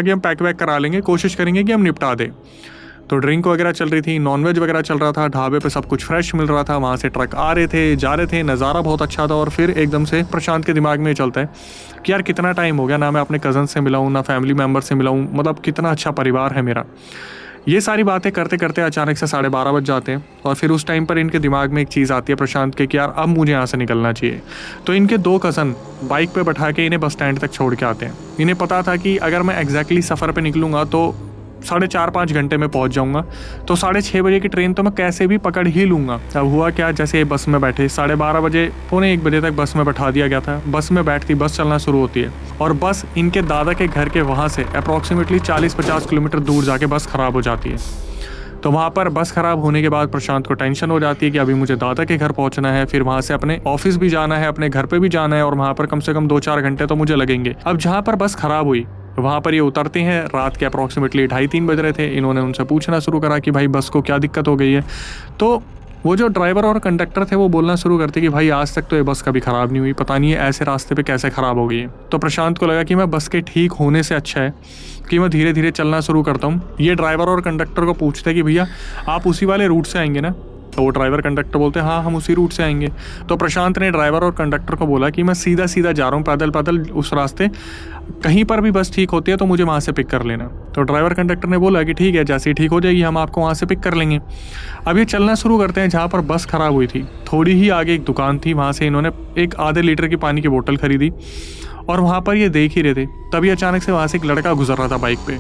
कि हम पैक वैक करा लेंगे, कोशिश करेंगे कि हम निपटा दें। तो ड्रिंक वगैरह चल रही थी, नॉनवेज वगैरह चल रहा था, ढाबे पे सब कुछ फ्रेश मिल रहा था, वहाँ से ट्रक आ रहे थे जा रहे थे, नज़ारा बहुत अच्छा था। और फिर एकदम से प्रशांत के दिमाग में चलता है कि यार कितना टाइम हो गया ना मैं अपने कज़न से मिला हूँ, ना फैमिली मेम्बर से मिला हूँ, मतलब कितना अच्छा परिवार है मेरा। ये सारी बातें करते करते अचानक से 12:30 बज जाते हैं। और फिर उस टाइम पर इनके दिमाग में एक चीज़ आती है प्रशांत के कि यार अब मुझे यहाँ से निकलना चाहिए। तो इनके 2 कज़न बाइक पे बैठा के इन्हें बस स्टैंड तक छोड़ के आते हैं। इन्हें पता था कि अगर मैं एग्जैक्टली सफ़र पे निकलूँगा तो 4.5-5 घंटे में पहुंच जाऊंगा, तो 6:30 बजे की ट्रेन तो मैं कैसे भी पकड़ ही लूँगा। अब हुआ क्या, जैसे बस में बैठे 12:30 बजे, 12:45 बजे तक बस में बैठा दिया गया था। बस में बैठती बस चलना शुरू होती है और बस इनके दादा के घर के वहाँ से अप्रॉक्सीमेटली 40-50 किलोमीटर दूर जाके बस ख़राब हो जाती है। तो वहाँ पर बस ख़राब होने के बाद प्रशांत को टेंशन हो जाती है कि अभी मुझे दादा के घर पहुँचना है, फिर वहाँ से अपने ऑफिस भी जाना है, अपने घर पे भी जाना है और वहाँ पर कम से कम 2-4 घंटे तो मुझे लगेंगे। अब जहाँ पर बस ख़राब हुई वहाँ पर ये उतरते हैं, रात के अप्रॉक्सीमेटली 2:30-3 बज रहे थे। इन्होंने उनसे पूछना शुरू करा कि भाई बस को क्या दिक्कत हो गई है। तो वो जो ड्राइवर और कंडक्टर थे वो बोलना शुरू करते कि भाई आज तक तो ये बस कभी ख़राब नहीं हुई, पता नहीं है ऐसे रास्ते पे कैसे ख़राब हो गई है। तो प्रशांत को लगा कि मैं बस के ठीक होने से अच्छा है कि मैं धीरे धीरे चलना शुरू करता हूँ। ये ड्राइवर और कंडक्टर को पूछते कि भैया आप उसी वाले रूट से आएंगे ना? तो वो ड्राइवर कंडक्टर बोलते हैं हाँ हम उसी रूट से आएंगे। तो प्रशांत ने ड्राइवर और कंडक्टर को बोला कि मैं सीधा सीधा जा रहा हूँ पैदल पैदल उस रास्ते, कहीं पर भी बस ठीक होती है तो मुझे वहाँ से पिक कर लेना। तो ड्राइवर कंडक्टर ने बोला कि ठीक है, जैसे ही ठीक हो जाएगी हम आपको वहाँ से पिक कर लेंगे। अब ये चलना शुरू करते हैं जहाँ पर बस ख़राब हुई थी। थोड़ी ही आगे एक दुकान थी, वहाँ से इन्होंने एक आधे लीटर की पानी की बोतल खरीदी और वहाँ पर ये देख ही रहे थे, तभी अचानक से वहाँ से एक लड़का गुजर रहा था बाइक पे।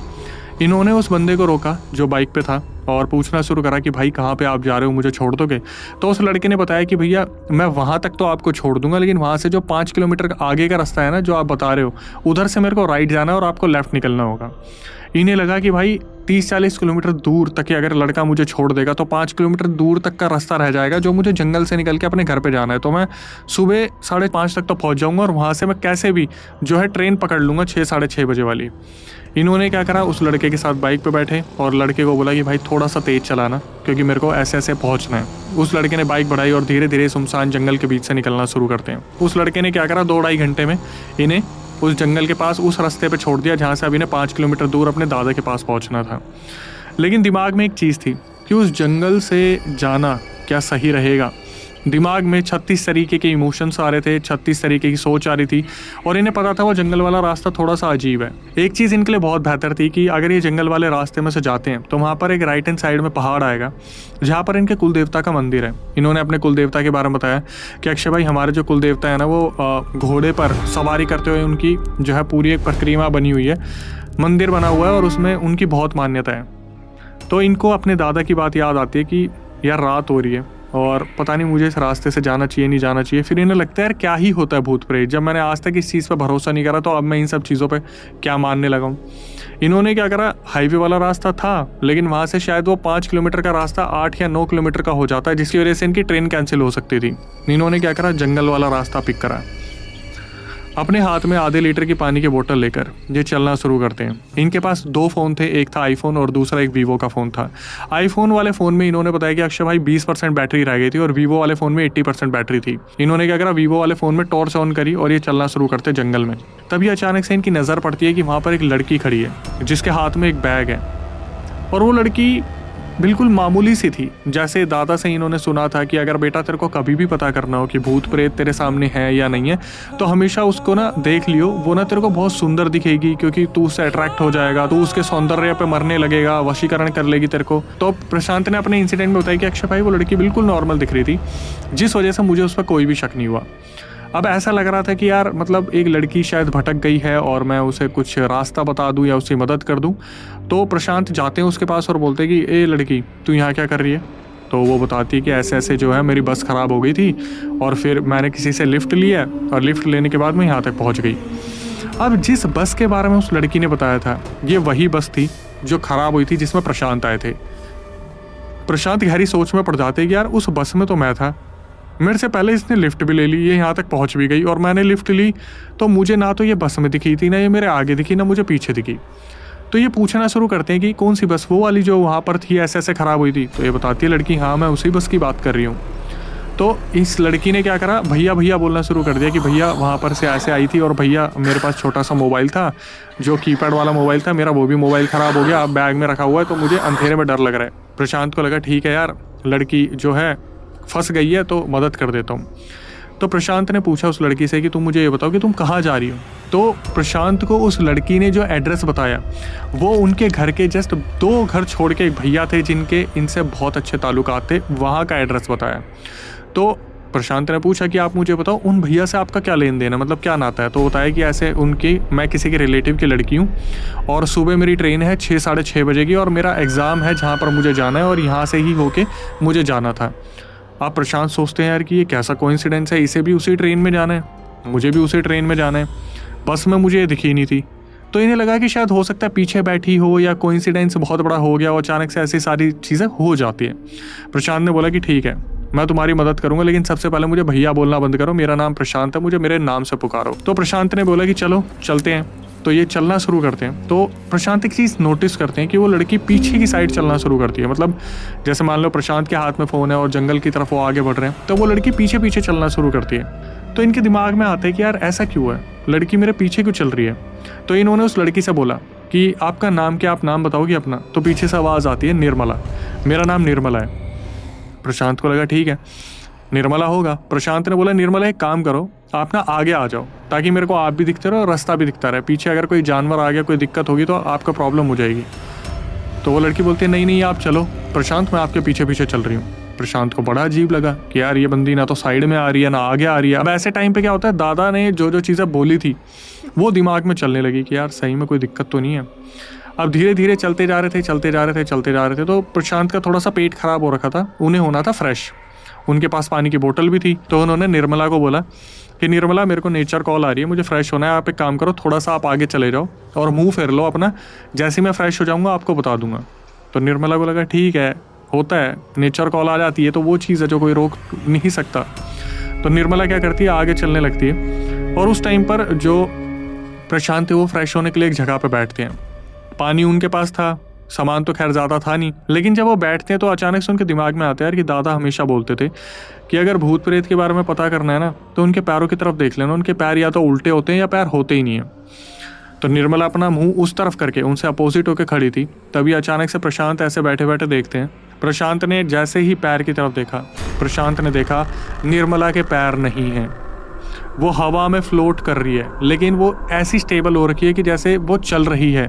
इन्होंने उस बंदे को रोका जो बाइक पे था और पूछना शुरू करा कि भाई कहाँ पे आप जा रहे हो, मुझे छोड़ दोगे? तो उस लड़के ने बताया कि भैया मैं वहाँ तक तो आपको छोड़ दूंगा, लेकिन वहाँ से जो 5 किलोमीटर आगे का रास्ता है ना जो आप बता रहे हो, उधर से मेरे को राइट जाना है और आपको लेफ़्ट निकलना होगा। इन्हें लगा कि भाई 30-40 किलोमीटर दूर तक अगर लड़का मुझे छोड़ देगा तो 5 किलोमीटर दूर तक का रास्ता रह जाएगा जो मुझे जंगल से निकल के अपने घर पे जाना है। तो मैं सुबह 5:30 तक तो पहुंच जाऊंगा और वहाँ से मैं कैसे भी जो है ट्रेन पकड़ लूँगा 6-6:30 बजे वाली। इन्होंने क्या करा, उस लड़के के साथ बाइक पे बैठे और लड़के को बोला कि भाई थोड़ा सा तेज़ चलाना क्योंकि मेरे को ऐसे ऐसे पहुँचना है। उस लड़के ने बाइक बढ़ाई और धीरे धीरे सुनसान जंगल के बीच से निकलना शुरू करते हैं। उस लड़के ने क्या करा, 2-2.5 घंटे में इन्हें उस जंगल के पास उस रास्ते पे छोड़ दिया जहाँ से अब इन्हें 5 किलोमीटर दूर अपने दादा के पास पहुँचना था। लेकिन दिमाग में एक चीज़ थी कि उस जंगल से जाना क्या सही रहेगा। दिमाग में 36 तरीके के इमोशंस आ रहे थे, 36 तरीके की सोच आ रही थी और इन्हें पता था वो जंगल वाला रास्ता थोड़ा सा अजीब है। एक चीज़ इनके लिए बहुत बेहतर थी कि अगर ये जंगल वाले रास्ते में से जाते हैं तो वहाँ पर एक राइट हैंड साइड में पहाड़ आएगा जहाँ पर इनके कुल देवता का मंदिर है। इन्होंने अपने कुल देवता के बारे में बताया कि अक्षय भाई हमारे जो कुल देवता है ना वो घोड़े पर सवारी करते हुए उनकी जो है पूरी एक परिक्रमा बनी हुई है, मंदिर बना हुआ है और उसमें उनकी बहुत मान्यता है। तो इनको अपने दादा की बात याद आती है कि यार रात हो रही है और पता नहीं मुझे इस रास्ते से जाना चाहिए नहीं जाना चाहिए। फिर इन्हें लगता है यार क्या ही होता है भूत प्रेत, जब मैंने आज तक इस चीज़ पर भरोसा नहीं करा तो अब मैं इन सब चीज़ों पे क्या मानने लगा हूँ। इन्होंने क्या करा, हाईवे वाला रास्ता था लेकिन वहाँ से शायद वो 5 किलोमीटर का रास्ता 8 या 9 किलोमीटर का हो जाता है जिसकी वजह से इनकी ट्रेन कैंसिल हो सकती थी। इन्होंने क्या करा, जंगल वाला रास्ता पिक करा। अपने हाथ में आधे लीटर की पानी की बोतल लेकर ये चलना शुरू करते हैं। इनके पास 2 फ़ोन थे, एक था आईफोन और दूसरा एक वीवो का फ़ोन था। आईफोन वाले फ़ोन में इन्होंने बताया कि अक्षय भाई 20% बैटरी रह गई थी और वीवो वाले फ़ोन में 80% बैटरी थी। इन्होंने क्या करा, वीवो वाले फ़ोन में टॉर्च ऑन करी और ये चलना शुरू करते जंगल में। तभी अचानक से इनकी नज़र पड़ती है कि वहाँ पर एक लड़की खड़ी है जिसके हाथ में एक बैग है और वो लड़की बिल्कुल मामूली सी थी। जैसे दादा से इन्होंने सुना था कि अगर बेटा तेरे को कभी भी पता करना हो कि भूत प्रेत तेरे सामने है या नहीं है तो हमेशा उसको ना देख लियो, वो ना तेरे को बहुत सुंदर दिखेगी क्योंकि तू उससे अट्रैक्ट हो जाएगा, तू उसके सौंदर्य पे मरने लगेगा, वशीकरण कर लेगी तेरे को। तो प्रशांत ने अपने इंसिडेंट में बताया कि अक्षय भाई वो लड़की बिल्कुल नॉर्मल दिख रही थी जिस वजह से मुझे उस पर कोई भी शक नहीं हुआ। अब ऐसा लग रहा था कि यार मतलब एक लड़की शायद भटक गई है और मैं उसे कुछ रास्ता बता दूं या उसकी मदद कर दूं। तो प्रशांत जाते हैं उसके पास और बोलते हैं कि ए लड़की तू यहाँ क्या कर रही है? तो वो बताती है कि ऐसे ऐसे जो है मेरी बस ख़राब हो गई थी और फिर मैंने किसी से लिफ्ट लिया और लिफ्ट लेने के बाद मैं यहाँ तक पहुँच गई। अब जिस बस के बारे में उस लड़की ने बताया था ये वही बस थी जो ख़राब हुई थी जिसमें प्रशांत आए थे। प्रशांत गहरी सोच में पड़ जाते कि यार उस बस में तो मैं था, मेरे से पहले इसने लिफ्ट भी ले ली, ये यहाँ तक पहुँच भी गई और मैंने लिफ्ट ली तो मुझे ना तो ये बस में दिखी थी, ना ये मेरे आगे दिखी, ना मुझे पीछे दिखी। तो ये पूछना शुरू करते हैं कि कौन सी बस, वो वाली जो वहाँ पर थी ऐसे ऐसे ख़राब हुई थी? तो ये बताती है लड़की हाँ मैं उसी बस की बात कर रही हूँ। तो इस लड़की ने क्या करा, भैया भैया बोलना शुरू कर दिया कि भैया वहाँ पर से ऐसे आई थी और भैया मेरे पास छोटा सा मोबाइल था जो कीपैड वाला मोबाइल था मेरा, वो भी मोबाइल ख़राब हो गया, अब बैग में रखा हुआ है तो मुझे अंधेरे में डर लग रहा है। प्रशांत को लगा ठीक है यार, लड़की जो है फंस गई है तो मदद कर देता हूँ। तो प्रशांत ने पूछा उस लड़की से कि तुम मुझे ये बताओ कि तुम कहाँ जा रही हो। तो प्रशांत को उस लड़की ने जो एड्रेस बताया वो उनके घर के जस्ट 2 घर छोड़ के एक भैया थे जिनके इनसे बहुत अच्छे ताल्लुकात थे, वहाँ का एड्रेस बताया। तो प्रशांत ने पूछा कि आप मुझे बताओ उन भैया से आपका क्या लेन देन है, मतलब क्या नाता है। तो बताया कि ऐसे मैं किसी के रिलेटिव की लड़की हूँ और सुबह मेरी ट्रेन है 6 साढ़े 6 बजे की और मेरा एग्ज़ाम है जहाँ पर मुझे जाना है और यहाँ से ही होके मुझे जाना था। आप प्रशांत सोचते हैं यार कि ये कैसा कोइंसिडेंस है, इसे भी उसी ट्रेन में जाना है, मुझे भी उसी ट्रेन में जाना है, बस में मुझे दिखी नहीं थी। तो इन्हें लगा कि शायद हो सकता है पीछे बैठी हो या कोइंसिडेंस बहुत बड़ा हो गया और अचानक से ऐसी सारी चीज़ें हो जाती है। प्रशांत ने बोला कि ठीक है मैं तुम्हारी मदद करूंगा, लेकिन सबसे पहले मुझे भैया बोलना बंद करो, मेरा नाम प्रशांत है, मुझे मेरे नाम से पुकारो। तो प्रशांत ने बोला कि चलो चलते हैं। तो ये चलना शुरू करते हैं। तो प्रशांत एक चीज़ नोटिस करते हैं कि वो लड़की पीछे की साइड चलना शुरू करती है, मतलब जैसे मान लो प्रशांत के हाथ में फ़ोन है और जंगल की तरफ वो आगे बढ़ रहे हैं, तो वो लड़की पीछे पीछे चलना शुरू करती है। तो इनके दिमाग में आता है कि यार ऐसा क्यों है, लड़की मेरे पीछे क्यों चल रही है। तो इन्होंने उस लड़की से बोला कि आपका नाम क्या, आप नाम बताओगे अपना। तो पीछे से आवाज़ आती है निर्मला, मेरा नाम निर्मला है। प्रशांत को लगा ठीक है निर्मला होगा। प्रशांत ने बोला निर्मला एक काम करो, आप ना आगे आ जाओ ताकि मेरे को आप भी दिखते रहो और रास्ता भी दिखता रहे, पीछे अगर कोई जानवर आ गया कोई दिक्कत होगी तो आपका प्रॉब्लम हो जाएगी। तो वो लड़की बोलती है नहीं नहीं आप चलो प्रशांत, मैं आपके पीछे पीछे चल रही हूँ। प्रशांत को बड़ा अजीब लगा कि यार ये बंदी ना तो साइड में आ रही है ना आगे आ रही है। अब ऐसे टाइम पे क्या होता है, दादा ने जो जो चीज़ें बोली थी वो दिमाग में चलने लगी कि यार सही में कोई दिक्कत तो नहीं है। अब धीरे धीरे चलते जा रहे थे। तो प्रशांत का थोड़ा सा पेट खराब हो रखा था, उन्हें होना था फ्रेश, उनके पास पानी की बोतल भी थी। तो उन्होंने निर्मला को बोला कि निर्मला मेरे को नेचर कॉल आ रही है, मुझे फ्रेश होना है, आप एक काम करो थोड़ा सा आप आगे चले जाओ और मुंह फेर लो अपना, जैसे मैं फ्रेश हो जाऊंगा आपको बता दूंगा। तो निर्मला को लगा ठीक है, होता है, नेचर कॉल आ जाती है तो वो चीज़ है जो कोई रोक नहीं सकता। तो निर्मला क्या करती है, आगे चलने लगती है और उस टाइम पर जो प्रशांत थे वो फ्रेश होने के लिए एक जगह पर बैठते हैं। पानी उनके पास था, सामान तो खैर ज़्यादा था नहीं, लेकिन जब वो बैठते हैं तो अचानक से उनके दिमाग में आता है यार कि दादा हमेशा बोलते थे कि अगर भूत प्रेत के बारे में पता करना है ना तो उनके पैरों की तरफ देख लेना, उनके पैर या तो उल्टे होते हैं या पैर होते ही नहीं है। तो निर्मला अपना मुंह उस तरफ करके उनसे अपोजिट होकर खड़ी थी, तभी अचानक से प्रशांत ऐसे बैठे बैठे देखते हैं। प्रशांत ने जैसे ही पैर की तरफ देखा, प्रशांत ने देखा निर्मला के पैर नहीं हैं, वो हवा में फ्लोट कर रही है, लेकिन वो ऐसी स्टेबल हो रखी है कि जैसे वो चल रही है।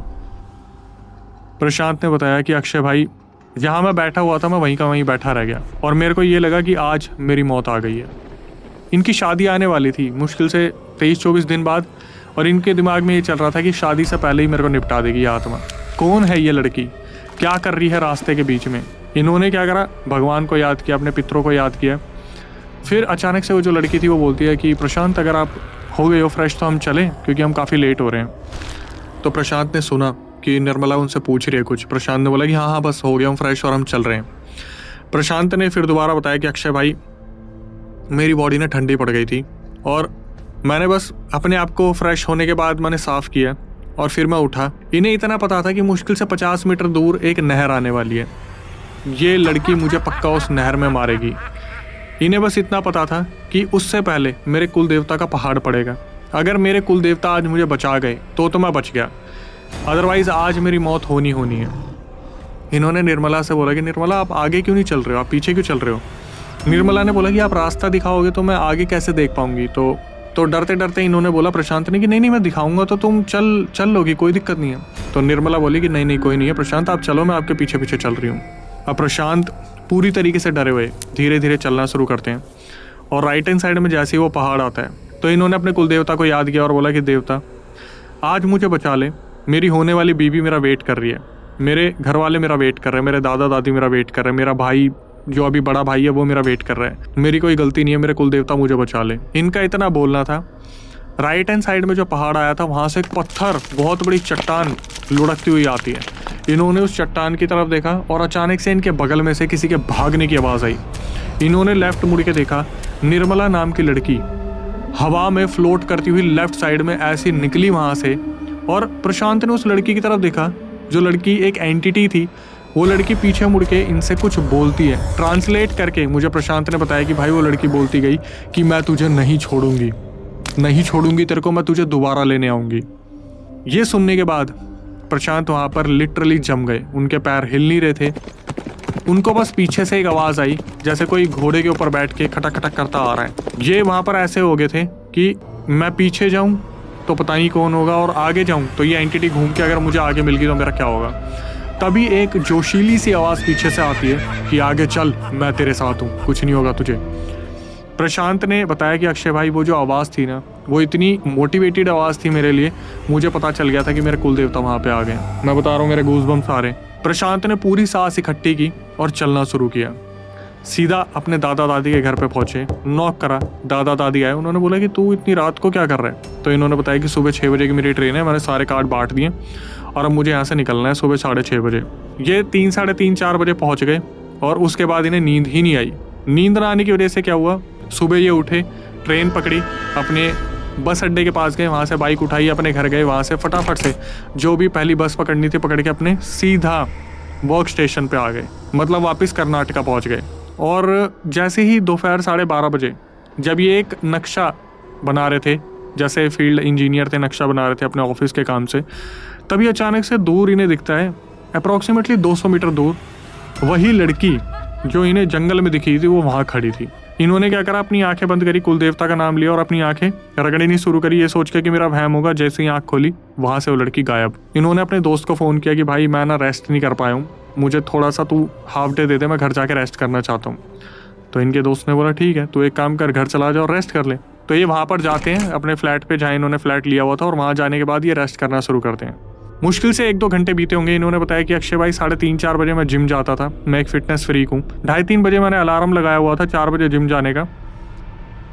प्रशांत ने बताया कि अक्षय भाई जहाँ मैं बैठा हुआ था मैं वहीं का वहीं बैठा रह गया और मेरे को ये लगा कि आज मेरी मौत आ गई है। इनकी शादी आने वाली थी मुश्किल से 23-24 दिन बाद और इनके दिमाग में ये चल रहा था कि शादी से पहले ही मेरे को निपटा देगी ये आत्मा। कौन है ये लड़की, क्या कर रही है रास्ते के बीच में। इन्होंने क्या करा, भगवान को याद किया, अपने पितरों को याद किया। फिर अचानक से वो जो लड़की थी वो बोलती है कि प्रशांत अगर आप हो गए हो फ्रेश तो हम चलें क्योंकि हम काफ़ी लेट हो रहे हैं। तो प्रशांत ने सुना कि निर्मला उनसे पूछ रही है कुछ। प्रशांत ने बोला कि हाँ बस हो गया हूँ फ्रेश और हम चल रहे हैं। प्रशांत ने फिर दोबारा बताया कि अक्षय भाई मेरी बॉडी ना ठंडी पड़ गई थी और मैंने बस अपने आप को फ्रेश होने के बाद मैंने साफ़ किया और फिर मैं उठा। इन्हें इतना पता था कि मुश्किल से 50 मीटर दूर एक नहर आने वाली है, ये लड़की मुझे पक्का उस नहर में मारेगी। इन्हें बस इतना पता था कि उससे पहले मेरे कुल देवता का पहाड़ पड़ेगा। अगर मेरे कुल देवता आज मुझे बचा गए तो मैं बच गया, अदरवाइज़ आज मेरी मौत होनी है। इन्होंने निर्मला से बोला कि निर्मला आप आगे क्यों नहीं चल रहे हो, आप पीछे क्यों चल रहे हो। निर्मला ने बोला कि आप रास्ता दिखाओगे तो मैं आगे कैसे देख पाऊंगी। तो डरते डरते इन्होंने बोला प्रशांत ने कि नहीं नहीं मैं दिखाऊंगा तो तुम चल लोगी, कोई दिक्कत नहीं है। तो निर्मला बोली कि नहीं नहीं कोई नहीं है प्रशांत, आप चलो मैं आपके पीछे पीछे चल रही हूँ। अब प्रशांत पूरी तरीके से डरे हुए धीरे धीरे चलना शुरू करते हैं और राइट हैंड साइड में जैसे ही वो पहाड़ आता है तो इन्होंने अपने कुल देवता को याद किया और बोला कि देवता आज मुझे बचा ले, मेरी होने वाली बीवी मेरा वेट कर रही है, मेरे घर वाले मेरा वेट कर रहे हैं, मेरे दादा दादी मेरा वेट कर रहे हैं, मेरा भाई जो अभी बड़ा भाई है वो मेरा वेट कर रहा है, मेरी कोई गलती नहीं है, मेरे कुल देवता मुझे बचा ले। इनका इतना बोलना था। राइट हैंड साइड में जो पहाड़ आया था वहाँ से एक पत्थर, बहुत बड़ी चट्टान लुढ़कती हुई आती है। इन्होंने उस चट्टान की तरफ देखा और अचानक से इनके बगल में से किसी के भागने की आवाज़ आई। इन्होंने लेफ्ट मुड़ के देखा, निर्मला नाम की लड़की हवा में फ्लोट करती हुई लेफ्ट साइड में ऐसी निकली वहाँ से। और प्रशांत ने उस लड़की की तरफ देखा, जो लड़की एक एंटिटी थी वो लड़की पीछे मुड़ के इनसे कुछ बोलती है। ट्रांसलेट करके मुझे प्रशांत ने बताया कि भाई वो लड़की बोलती गई कि मैं तुझे नहीं छोड़ूंगी, नहीं छोड़ूंगी तेरे को, मैं तुझे दोबारा लेने आऊँगी। ये सुनने के बाद प्रशांत वहाँ पर लिटरली जम गए। उनके पैर हिल नहीं रहे थे। उनको बस पीछे से एक आवाज़ आई जैसे कोई घोड़े के ऊपर बैठ के खटक खटक करता आ रहा है। ये वहाँ पर ऐसे हो गए थे कि मैं पीछे जाऊँ तो पता नहीं कौन होगा, और आगे जाऊँ तो ये एंटिटी घूम के अगर मुझे आगे मिल गई तो मेरा क्या होगा। तभी एक जोशीली सी आवाज़ पीछे से आती है कि आगे चल, मैं तेरे साथ हूँ, कुछ नहीं होगा तुझे। प्रशांत ने बताया कि अक्षय भाई वो जो आवाज़ थी ना, वो इतनी मोटिवेटेड आवाज़ थी मेरे लिए, मुझे पता चल गया था कि मेरे कुल देवता वहाँ पे आ गए। मैं बता रहा हूँ, मेरे गूज़बम्स आ रहे। प्रशांत ने पूरी सांस इकट्ठी की और चलना शुरू किया। सीधा अपने दादा दादी के घर पे पहुंचे, नॉक करा, दादा दादी आए। उन्होंने बोला कि तू इतनी रात को क्या कर रहा है? तो इन्होंने बताया कि सुबह 6 बजे की मेरी ट्रेन है, मैंने सारे कार्ड बांट दिए और अब मुझे यहाँ से निकलना है सुबह 6:30 बजे। ये 3, साढ़े 3, 4 बजे पहुँच गए और उसके बाद इन्हें नींद ही नहीं आई। नींद ना आने की वजह से क्या हुआ, सुबह ये उठे, ट्रेन पकड़ी, अपने बस अड्डे के पास गए, वहाँ से बाइक उठाई, अपने घर गए, वहाँ से फटाफट से जो भी पहली बस पकड़नी थी पकड़ के अपने सीधा वर्क स्टेशन पे आ गए, मतलब वापस कर्नाटका पहुँच गए। और जैसे ही दोपहर 12:30 बजे जब ये एक नक्शा बना रहे थे, जैसे फील्ड इंजीनियर थे, नक्शा बना रहे थे अपने ऑफिस के काम से, तभी अचानक से दूर इन्हें दिखता है, अप्रॉक्सीमेटली 200 मीटर दूर, वही लड़की जो इन्हें जंगल में दिखी थी वो वहाँ खड़ी थी। इन्होंने क्या करा, अपनी आंखें बंद करी, कुल देवता का नाम लिया और अपनी आंखें रगड़नी शुरू करी, ये सोच के कि मेरा वहम होगा। जैसे ही आंख खोली, वहाँ से वो लड़की गायब। इन्होंने अपने दोस्त को फ़ोन किया कि भाई मैं ना रेस्ट नहीं कर पाया हूँ, मुझे थोड़ा सा तू हाफ डे दे दे, मैं घर जाके रेस्ट करना चाहता हूँ। तो इनके दोस्त ने बोला ठीक है, तू एक काम कर, घर चला जा और रेस्ट कर ले। तो ये वहाँ पर जाते हैं अपने फ्लैट पे, जहाँ इन्होंने फ्लैट लिया हुआ था, और वहाँ जाने के बाद ये रेस्ट करना शुरू करते हैं। मुश्किल से 1-2 घंटे बीते होंगे। इन्होंने बताया कि अक्षय भाई 3:30, 4 बजे मैं जिम जाता था, मैं एक फिटनेस फ्रीक हूँ। 2:30-3 बजे मैंने अलार्म लगाया हुआ था 4 बजे जिम जाने का।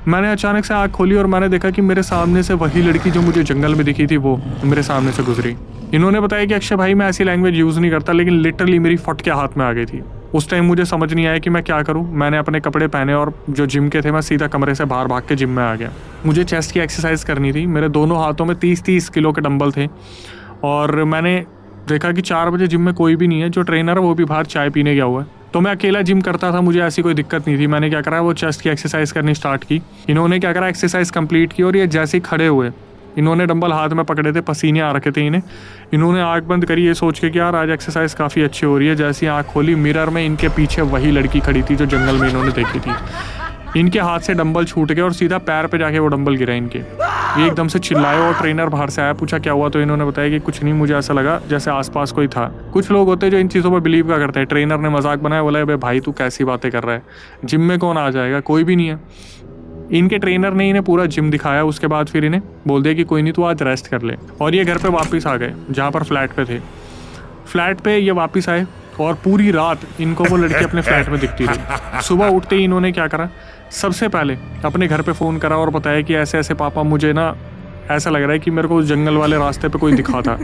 मैंने अचानक से आँख खोली और मैंने देखा कि मेरे सामने से वही लड़की जो मुझे जंगल में दिखी थी वो मेरे सामने से गुजरी। इन्होंने बताया कि अक्षय भाई मैं ऐसी लैंग्वेज यूज़ नहीं करता, लेकिन लिटरली मेरी फट के हाथ में आ गई थी। उस टाइम मुझे समझ नहीं आया कि मैं क्या करूं। मैंने अपने कपड़े पहने और जो जिम के थे, मैं सीधा कमरे से बाहर भाग के जिम में आ गया। मुझे चेस्ट की एक्सरसाइज करनी थी। मेरे दोनों हाथों में 30-30 किलो के डंबल थे और मैंने देखा कि 4 बजे जिम में कोई भी नहीं है। जो ट्रेनर है वो भी बाहर चाय पीने गया हुआ है। तो मैं अकेला जिम करता था, मुझे ऐसी कोई दिक्कत नहीं थी। मैंने क्या करा, वो चेस्ट की एक्सरसाइज करनी स्टार्ट की। इन्होंने क्या करा, एक्सरसाइज कंप्लीट की और ये जैसे ही खड़े हुए, इन्होंने डंबल हाथ में पकड़े थे, पसीने आ रखे थे इन्हें। इन्होंने आँख बंद करी ये सोच के कि यार आज एक्सरसाइज काफ़ी अच्छी हो रही है। जैसे ही आँख खोली, मिरर में इनके पीछे वही लड़की खड़ी थी जो जंगल में इन्होंने देखी थी। इनके हाथ से डंबल छूट गए और सीधा पैर पे जाके वो डंबल गिरा इनके। ये एकदम से चिल्लाए और ट्रेनर बाहर से आया, पूछा क्या हुआ, तो इन्होंने बताया कि कुछ नहीं, मुझे ऐसा लगा जैसे आसपास कोई था। कुछ लोग होते हैं जो इन चीज़ों पर बिलीव का करते हैं। ट्रेनर ने मजाक बनाया, बोला अबे भाई तू कैसी बातें कर रहा है, जिम में कौन आ जाएगा, कोई भी नहीं है। इनके ट्रेनर ने इन्हें पूरा जिम दिखाया। उसके बाद फिर इन्हें बोल दिया कि कोई नहीं, तू आज रेस्ट कर ले। और ये घर पे वापस आ गए जहाँ पर फ्लैट पे थे। फ्लैट पे ये वापस आए और पूरी रात इनको वो लड़की अपने फ्लैट में दिखती रही। सुबह उठते ही इन्होंने क्या करा, सबसे पहले अपने घर पे फ़ोन करा और बताया कि ऐसे ऐसे पापा, मुझे ना ऐसा लग रहा है कि मेरे को उस जंगल वाले रास्ते पे कोई दिखा था।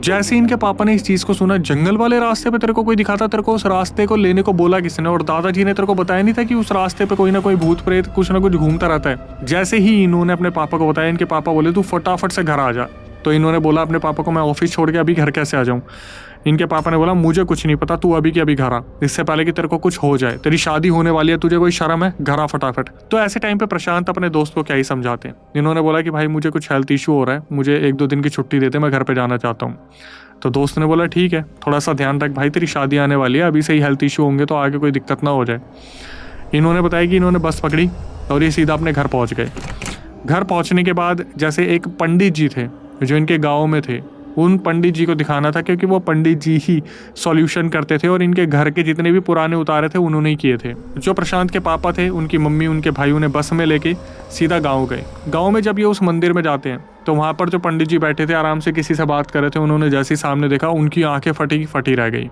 जैसे इनके पापा ने इस चीज़ को सुना, जंगल वाले रास्ते पे तेरे को कोई दिखा था, तेरे को उस रास्ते को लेने को बोला किसने? और दादाजी ने तेरे को बताया नहीं था कि उस रास्ते पे कोई ना कोई भूत प्रेत कुछ ना कुछ घूमता रहता है? जैसे ही इन्होंने अपने पापा को बताया, इनके पापा बोले तू फटाफट से घर आ जा। तो इन्होंने बोला अपने पापा को मैं ऑफिस छोड़ के अभी घर कैसे आ जाऊँ? इनके पापा ने बोला मुझे कुछ नहीं पता, तू अभी के अभी घर आ, इससे पहले कि तेरे को कुछ हो जाए। तेरी शादी होने वाली है, तुझे कोई शर्म है? घर आ फटाफट। तो ऐसे टाइम पे प्रशांत अपने दोस्त को क्या ही समझाते। इन्होंने बोला कि भाई मुझे कुछ हेल्थ इशू हो रहा है, मुझे 1-2 दिन की छुट्टी देते, मैं घर पे जाना चाहता हूँ। तो दोस्त ने बोला ठीक है, थोड़ा सा ध्यान रख भाई, तेरी शादी आने वाली है, अभी से ही हेल्थ इशू होंगे तो आगे कोई दिक्कत ना हो जाए। इन्होंने बताया कि इन्होंने बस पकड़ी और ये सीधा अपने घर पहुँच गए। घर पहुँचने के बाद जैसे एक पंडित जी थे जो इनके गाँव में थे, उन पंडित जी को दिखाना था, क्योंकि वो पंडित जी ही सॉल्यूशन करते थे और इनके घर के जितने भी पुराने उतारे थे उन्होंने ही किए थे। जो प्रशांत के पापा थे, उनकी मम्मी, उनके भाई उन्हें बस में लेके सीधा गांव गए। गांव में जब ये उस मंदिर में जाते हैं तो वहाँ पर जो पंडित जी बैठे थे आराम से किसी से बात कर रहे थे, उन्होंने जैसे ही सामने देखा उनकी आंखें फटी रह गई।